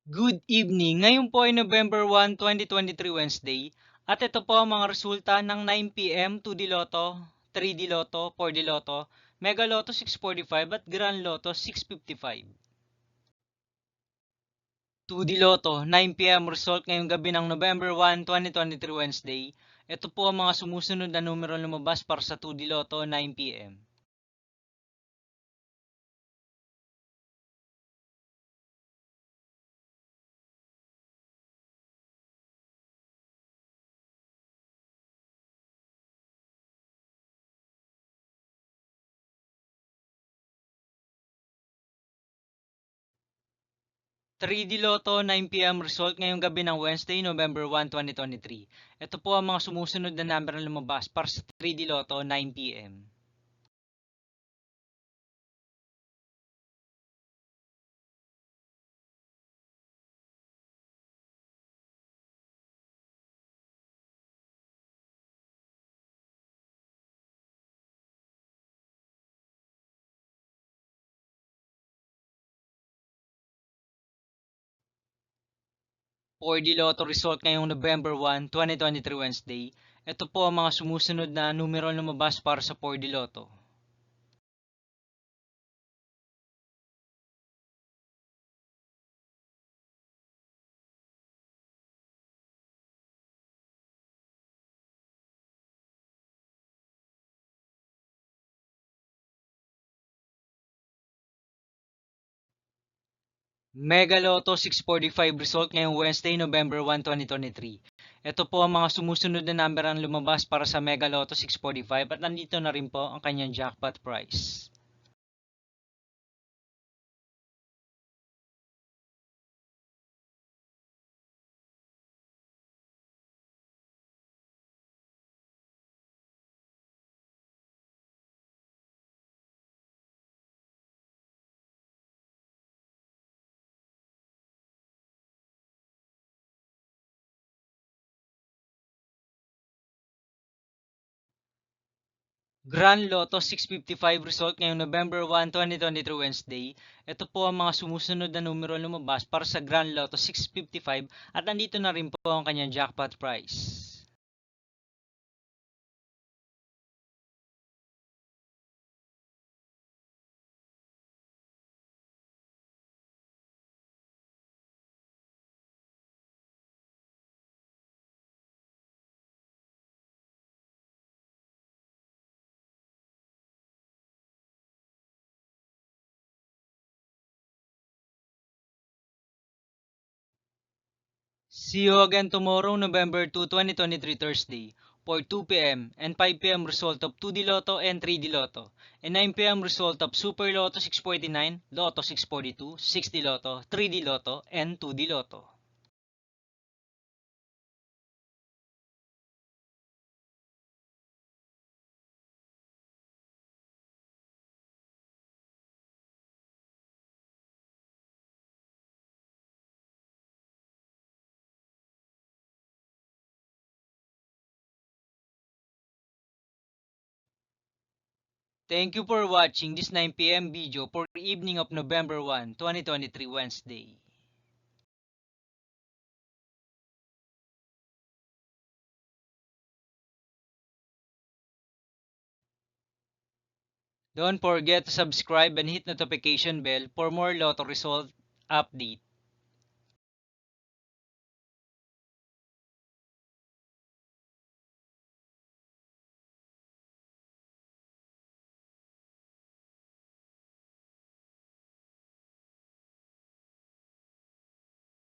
Good evening! Ngayon po ay November 1, 2023 Wednesday at ito po ang mga resulta ng 9 p.m. 2D Lotto, 3D Lotto, 4D Lotto, Mega Lotto 645 at Grand Lotto 655. 2D Lotto, 9 p.m. result ngayong gabi ng November 1, 2023 Wednesday. Ito po ang mga sumusunod na numero lumabas para sa 2D Lotto 9 p.m. 3D Lotto 9 p.m. result ngayong gabi ng Wednesday, November 1, 2023. Ito po ang mga sumusunod na number na lumabas para sa 3D Lotto 9 p.m. For the Lotto result ngayong November 1, 2023 Wednesday, ito po ang mga sumusunod na numero lumabas para sa 4D Lotto. Mega Lotto 645 result ngayong Wednesday, November 1, 2023. Ito po ang mga sumusunod na number ang lumabas para sa Mega Lotto 645 at nandito na rin po ang kanyang jackpot price. Grand Lotto 655 result ngayong November 1, 2023 Wednesday. Ito po ang mga sumusunod na numero lumabas para sa Grand Lotto 655 at nandito na rin po ang kanyang jackpot price. See you again tomorrow, November 2, 2023 Thursday for 2 p.m. and 5 p.m. result of 2D Lotto and 3D Lotto and 9 p.m. result of Super Lotto 649, Lotto 642, 6D Lotto, 3D Lotto, and 2D Lotto. Thank you for watching this 9 p.m. video for evening of November 1, 2023 Wednesday. Don't forget to subscribe and hit notification bell for more Lotto result update.